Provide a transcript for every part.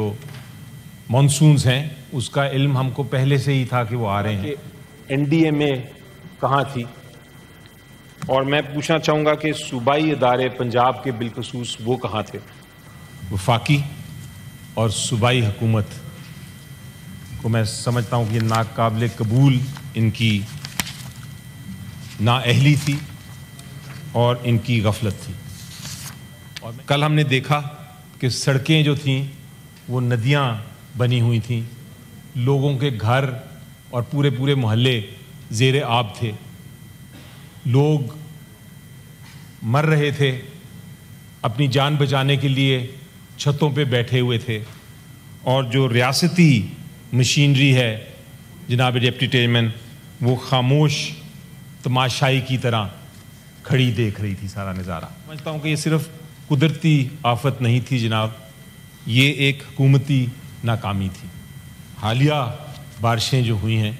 جو مانسونز ہیں اس کا علم ہم کو پہلے سے ہی تھا کہ وہ آ رہے ہیں. این ڈی اے میں کہاں تھی؟ اور میں پوچھنا چاہوں گا کہ صوبائی ادارے پنجاب کے بالخصوص وہ کہاں تھے؟ وفاقی اور صوبائی حکومت کو میں سمجھتا ہوں کہ ناقابل قبول ان کی نااہلی تھی اور ان کی غفلت تھی. اور کل ہم نے دیکھا کہ سڑکیں جو تھیں وہ ندیاں بنی ہوئی تھیں، لوگوں کے گھر اور پورے محلے زیر آب تھے، لوگ مر رہے تھے، اپنی جان بچانے کے لیے چھتوں پہ بیٹھے ہوئے تھے، اور جو ریاستی مشینری ہے جناب ڈپٹی چیئرمین وہ خاموش تماشائی کی طرح کھڑی دیکھ رہی تھی سارا نظارہ. سمجھتا ہوں کہ یہ صرف قدرتی آفت نہیں تھی جناب، یہ ایک حکومتی ناکامی تھی. حالیہ بارشیں جو ہوئی ہیں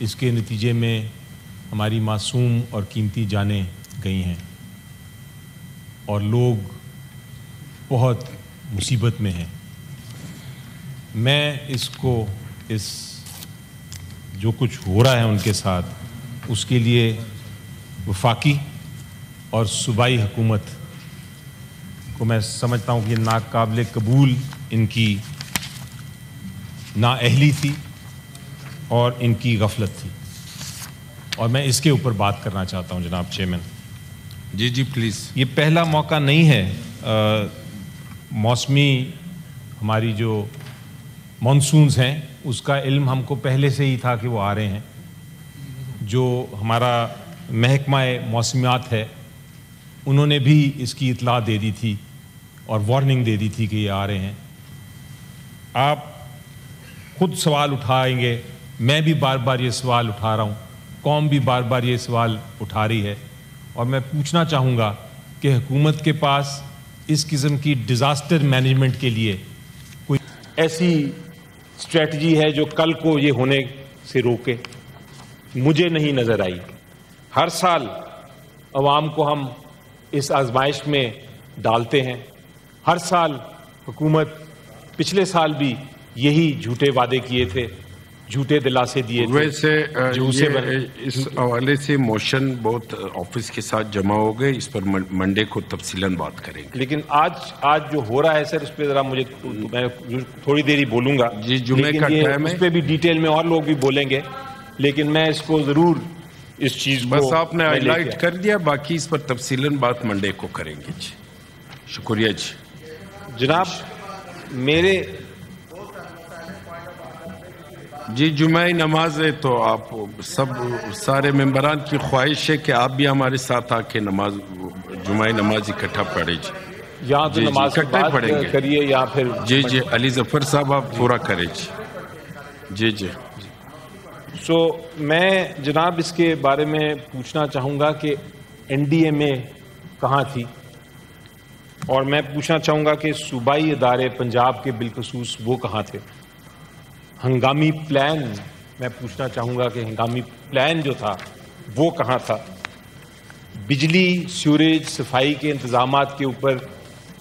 اس کے نتیجے میں ہماری معصوم اور قیمتی جانیں گئی ہیں اور لوگ بہت مصیبت میں ہیں. میں اس جو کچھ ہو رہا ہے ان کے ساتھ اس کے لیے وفاقی اور صوبائی حکومت کو میں سمجھتا ہوں کہ ناقابل قبول ان کی نااہلی تھی اور ان کی غفلت تھی، اور میں اس کے اوپر بات کرنا چاہتا ہوں جناب چیئرمین. G please. یہ پہلا موقع نہیں ہے. موسمی ہماری جو مانسونز ہیں اس کا علم ہم کو پہلے سے ہی تھا کہ وہ آ رہے ہیں. جو ہمارا محکمہ موسمیات ہے انہوں نے بھی اس کی اطلاع دے دی تھی اور وارننگ دے دی تھی کہ یہ آ رہے ہیں. آپ خود سوال اٹھائیں گے، میں بھی بار بار یہ سوال اٹھا رہا ہوں، قوم بھی بار بار یہ سوال اٹھا رہی ہے، اور میں پوچھنا چاہوں گا کہ حکومت کے پاس اس قسم کی ڈیزاسٹر مینجمنٹ کے لیے کوئی ایسی اسٹریٹجی ہے جو کل کو یہ ہونے سے روکے؟ مجھے نہیں نظر آئی. ہر سال عوام کو ہم اس آزمائش میں ڈالتے ہیں، ہر سال حکومت، پچھلے سال بھی یہی جھوٹے وعدے کیے تھے، جھوٹے دلاسے دیے تھے. ویسے اس حوالے سے موشن بہت آفس کے ساتھ جمع ہو گئے، اس پر منڈے کو تفصیلاً بات کریں گے. لیکن آج جو ہو رہا ہے سر اس پہ ذرا میں تھوڑی دیر ہی بولوں گا. جی جمعے کا ٹائم ہے، اس پہ بھی ڈیٹیل میں اور لوگ بھی بولیں گے، لیکن میں اس کو ضرور اس چیز کو بس آپ نے ہائی لائٹ کر دیا، باقی اس پر تفصیلاً بات منڈے کو کریں گے. جی شکریہ. جی جناب میرے جمعہ نماز ہے تو آپ سارے ممبران کی خواہش ہے کہ آپ بھی ہمارے ساتھ آ کے جمعہ نماز اکٹھا پڑھیں. جی یہاں تو نماز پڑھیں گے کریے یا پھر جی علی ظفر صاحب آپ پورا کریں. جی سو میں جناب اس کے بارے میں پوچھنا چاہوں گا کہ این ڈی اے میں کہاں تھی، اور میں پوچھنا چاہوں گا کہ صوبائی ادارے پنجاب کے بالخصوص وہ کہاں تھے. ہنگامی پلان، میں پوچھنا چاہوں گا کہ ہنگامی پلان جو تھا وہ کہاں تھا. بجلی، سیوریج، صفائی کے انتظامات کے اوپر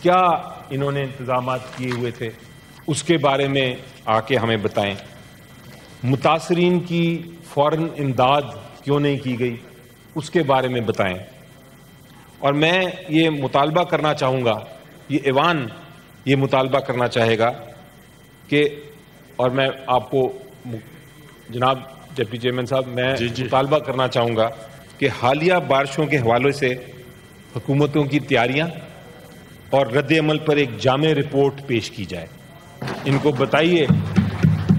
کیا انہوں نے انتظامات کیے ہوئے تھے، اس کے بارے میں آ کے ہمیں بتائیں. متاثرین کی فوراً امداد کیوں نہیں کی گئی، اس کے بارے میں بتائیں. اور میں یہ مطالبہ کرنا چاہوں گا، یہ ایوان یہ مطالبہ کرنا چاہے گا کہ، اور میں آپ کو جناب ڈپٹی چیئرمین صاحب میں مطالبہ کرنا چاہوں گا کہ حالیہ بارشوں کے حوالے سے حکومتوں کی تیاریاں اور رد عمل پر ایک جامع رپورٹ پیش کی جائے. ان کو بتائیے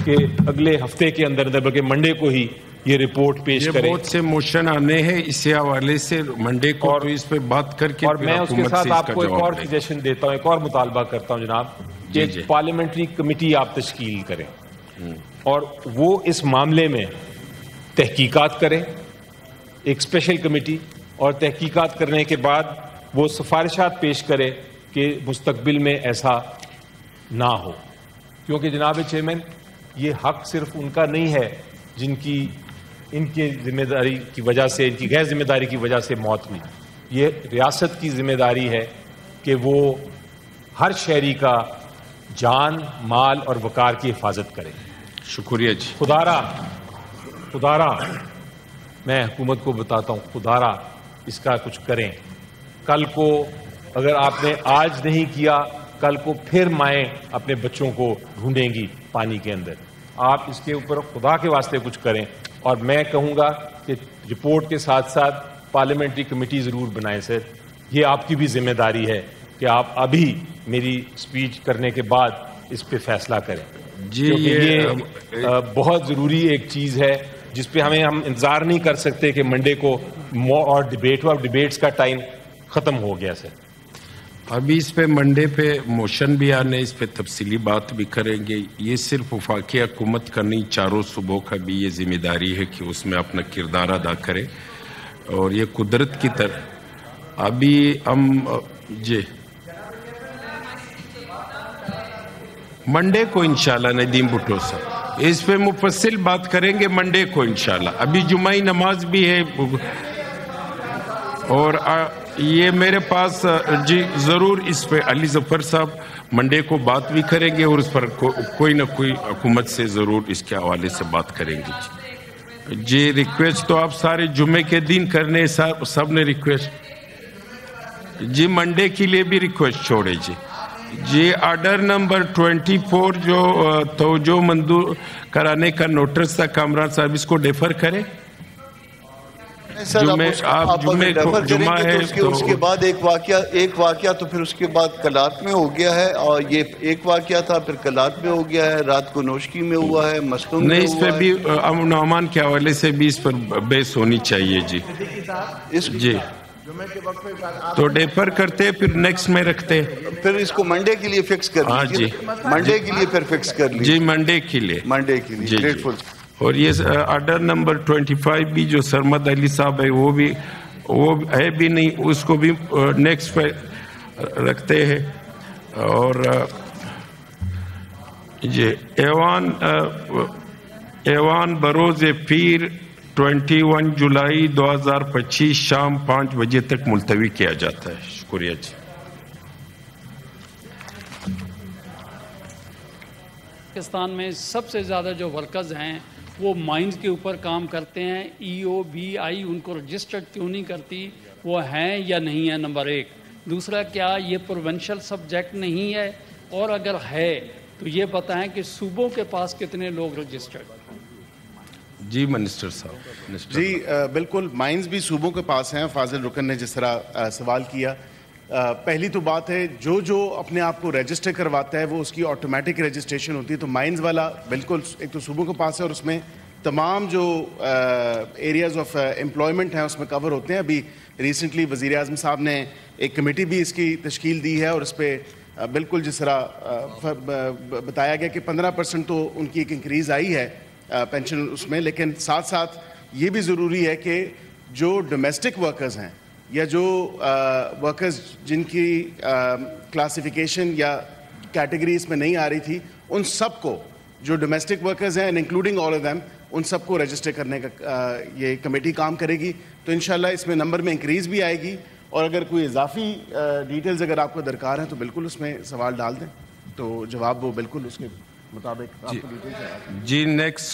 کہ اگلے ہفتے کے اندر بلکہ منڈے کو ہی یہ رپورٹ پیش کریں. بہت سے موشن آنے ہیں اس حوالے سے منڈے کو اس پہ بات کر کے، اور میں اس کے ساتھ آپ کو ایک اور سجیشن دیتا ہوں، ایک اور مطالبہ کرتا ہوں جناب کہ ایک پارلیمنٹری کمیٹی آپ تشکیل کریں اور وہ اس معاملے میں تحقیقات کریں، ایک اسپیشل کمیٹی، اور تحقیقات کرنے کے بعد وہ سفارشات پیش کرے کہ مستقبل میں ایسا نہ ہو. کیونکہ جناب چیئرمین یہ حق صرف ان کا نہیں ہے جن کی ان کی ذمہ داری کی وجہ سے، ان کی غیر ذمہ داری کی وجہ سے موت ہوئی. یہ ریاست کی ذمہ داری ہے کہ وہ ہر شہری کا جان مال اور وقار کی حفاظت کریں. شکریہ جی. خدارا میں حکومت کو بتاتا ہوں, خدارا اس کا کچھ کریں. کل کو اگر آپ نے آج نہیں کیا, کل کو پھر مائیں اپنے بچوں کو ڈھونڈیں گی پانی کے اندر. آپ اس کے اوپر خدا کے واسطے کچھ کریں. اور میں کہوں گا کہ رپورٹ کے ساتھ ساتھ پارلیمنٹری کمیٹی ضرور بنائیں سر. یہ آپ کی بھی ذمہ داری ہے کہ آپ ابھی میری اسپیچ کرنے کے بعد اس پہ فیصلہ کریں جی. یہ بہت ضروری ایک چیز ہے جس پہ ہم انتظار نہیں کر سکتے کہ منڈے کو اور ڈبیٹس کا ٹائم ختم ہو گیا سر. ابھی اس پہ منڈے پہ موشن بھی آنے, اس پہ تفصیلی بات بھی کریں گے. یہ صرف وفاقی حکومت کا نہیں, چاروں صوبوں کا بھی یہ ذمہ داری ہے کہ اس میں اپنا کردار ادا کرے. اور یہ قدرت کی طرح ابھی ہم جی منڈے کو انشاءاللہ ندیم بھٹو صاحب اس پہ مفصل بات کریں گے منڈے کو انشاءاللہ. ابھی جمعہ نماز بھی ہے اور یہ میرے پاس جی ضرور اس پہ علی ظفر صاحب منڈے کو بات بھی کریں گے اور اس پر کوئی نہ کوئی حکومت سے ضرور اس کے حوالے سے بات کریں گے. جی ریکویسٹ تو آپ سارے جمعے کے دن کرنے, سب نے ریکویسٹ جی منڈے کے لیے بھی ریکویسٹ چھوڑے جی. جی آرڈر نمبر 24 جو توجہ منظور کرانے کا نوٹس تھا, کامران صاحب اس کو ڈیفر کریں. جمعہ ہے اس کے بعد ایک واقعہ تو پھر اس کے بعد کلات میں ہو گیا ہے, اور یہ ایک واقعہ تھا پھر کلات میں ہو گیا ہے, رات کو نوشکی میں ہوا ہے, مستون میں نہیں. اس پہ بھی امن و امان کے حوالے سے بھی اس پر بحث ہونی چاہیے جی. جی تو ڈیفر کرتے پھر نیکسٹ میں رکھتے, پھر اس کو منڈے کے لیے فکس کر لیجیے. منڈے کے لیے پھر فکس کر لیجیے. جی منڈے کے لیے جی. گریٹفل. اور یہ آرڈر نمبر 25 بھی جو سرمد علی صاحب ہے وہ ہے بھی نہیں, اس کو بھی نیکسٹ پہ رکھتے ہیں. اور یہ ایوان بروز پیر 21 جولائی 2025 شام 5 بجے تک ملتوی کیا جاتا ہے. شکریہ جی. پاکستان میں سب سے زیادہ جو ورکرز ہیں وہ مائنز کے اوپر کام کرتے ہیں. EOBI ان کو رجسٹرڈ کیوں نہیں کرتی, وہ ہیں یا نہیں ہے, نمبر 1. دوسرا, کیا یہ پروونشل سبجیکٹ نہیں ہے, اور اگر ہے تو یہ بتائیں کہ صوبوں کے پاس کتنے لوگ رجسٹرڈ. جی منسٹر صاحب. جی بالکل, مائنز بھی صوبوں کے پاس ہیں. فاضل رکن نے جس طرح سوال کیا, پہلی تو بات ہے جو اپنے آپ کو رجسٹر کرواتا ہے وہ اس کی آٹومیٹک رجسٹریشن ہوتی ہے. تو مائنز والا بالکل ایک تو صوبوں کے پاس ہے, اور اس میں تمام جو ایریاز آف امپلائمنٹ ہیں اس میں کور ہوتے ہیں. ابھی ریسنٹلی وزیر اعظم صاحب نے ایک کمیٹی بھی اس کی تشکیل دی ہے, اور اس پہ بالکل جس طرح بتایا گیا کہ 15% تو ان کی ایک انکریز آئی ہے پینشن اس میں. لیکن ساتھ ساتھ یہ بھی ضروری ہے کہ جو ڈومیسٹک ورکرز ہیں یا جو ورکرز جن کی کلاسیفیکیشن یا کیٹیگریز میں نہیں آ رہی تھی, ان سب کو, جو ڈومیسٹک ورکرز ہیں انکلوڈنگ آل آف دیم, ان سب کو رجسٹر کرنے کا یہ کمیٹی کام کرے گی. تو انشاءاللہ اس میں نمبر میں انکریز بھی آئے گی, اور اگر کوئی اضافی ڈیٹیلز اگر آپ کو درکار ہیں تو بالکل اس میں سوال ڈال دیں, تو جواب وہ بالکل اس کے مطابق آپ کو ڈیٹیلز. جی نیکسٹ